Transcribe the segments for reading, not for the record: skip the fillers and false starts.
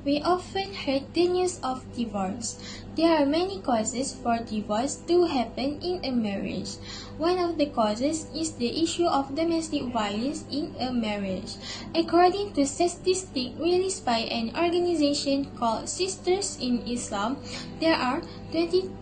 We often heard the news of divorce. There are many causes for divorce to happen in a marriage. One of the causes is the issue of domestic violence in a marriage. According to statistics released by an organization called Sisters in Islam, there are 23%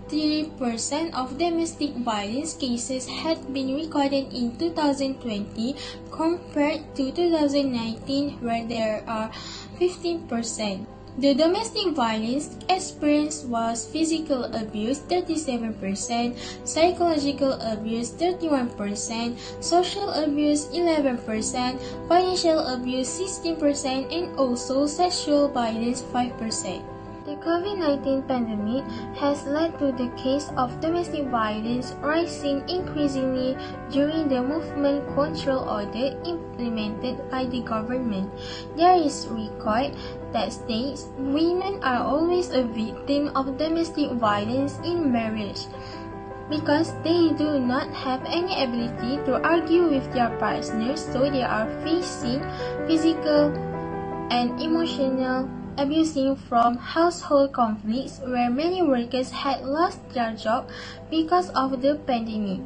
of domestic violence cases had been recorded in 2020 compared to 2019 where there are 15%. The domestic violence experienced was physical abuse 37%, psychological abuse 31%, social abuse 11%, financial abuse 16%, and also sexual violence 5%. The COVID-19 pandemic has led to the case of domestic violence rising increasingly during the movement control order implemented by the government. There is record that states women are always a victim of domestic violence in marriage because they do not have any ability to argue with their partners, so they are facing physical and emotional abusing from household conflicts where many workers had lost their job because of the pandemic.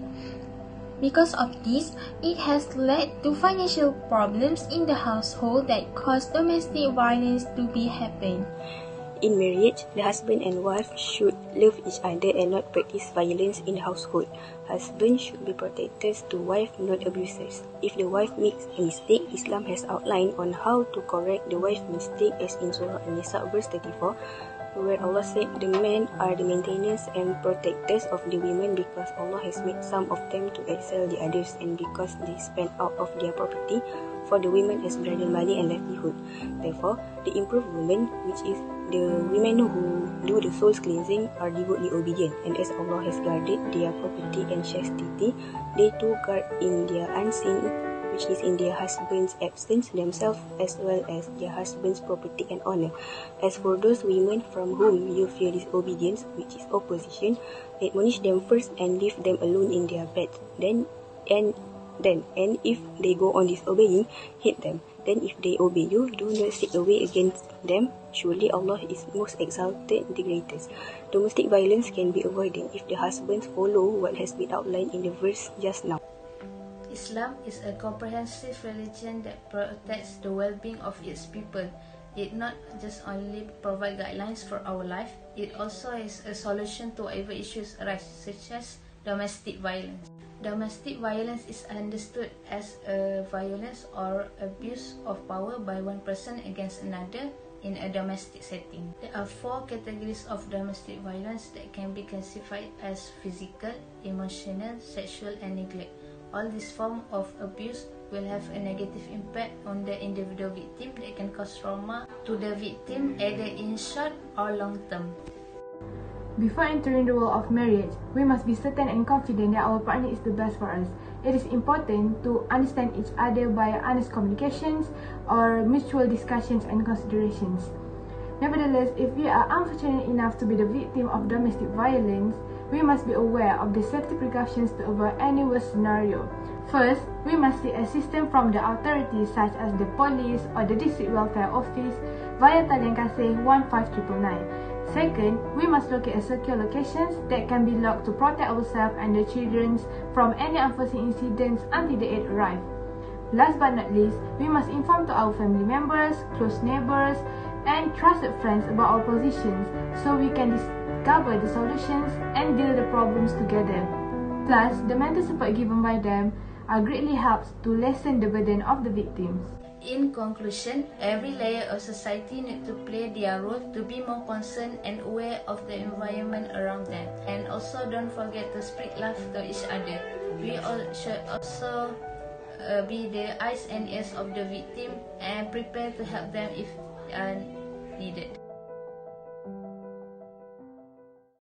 Because of this, it has led to financial problems in the household that cause domestic violence to be happen. In marriage, the husband and wife should love each other and not practice violence in the household. Husband should be protectors to wife, not abusers. If the wife makes a mistake, Islam has outlined on how to correct the wife's mistake as in Surah An-Nisa verse 34, where Allah said the men are the maintainers and protectors of the women because Allah has made some of them to excel the others and because they spend out of their property for the women as bridal money and livelihood. Therefore, the improved women, which is the women who do the soul's cleansing, are devotedly obedient, and as Allah has guarded their property and chastity, they too guard in their unseen, which is in their husband's absence, themselves as well as their husband's property and honor. As for those women from whom you fear disobedience, which is opposition, admonish them first and leave them alone in their bed. And if they go on disobeying, hate them. Then if they obey you, do not seek away against them. Surely Allah is most exalted, the greatest. Domestic violence can be avoided if the husbands follow what has been outlined in the verse just now. Islam is a comprehensive religion that protects the well-being of its people. It not just only provides guidelines for our life, it also is a solution to whatever issues arise, such as domestic violence. Domestic violence is understood as a violence or abuse of power by one person against another in a domestic setting. There are 4 categories of domestic violence that can be classified as physical, emotional, sexual, and neglect. All these forms of abuse will have a negative impact on the individual victim that can cause trauma to the victim either in short or long term. Before entering the world of marriage, we must be certain and confident that our partner is the best for us. It is important to understand each other by honest communications or mutual discussions and considerations. Nevertheless, if we are unfortunate enough to be the victim of domestic violence, we must be aware of the safety precautions to avoid any worst scenario. First, we must seek assistance from the authorities such as the police or the district welfare office via talian kasih 15999. Second, we must locate a secure locations that can be locked to protect ourselves and the children from any unforeseen incidents until the aid arrive. Last but not least, we must inform to our family members, close neighbors, and trusted friends about our positions so we can discover the solutions and deal the problems together. Plus, the mental support given by them greatly helps to lessen the burden of the victims. In conclusion, every layer of society needs to play their role to be more concerned and aware of the environment around them. And also don't forget to spread love to each other. We all should also be the eyes and ears of the victim and prepare to help them if needed.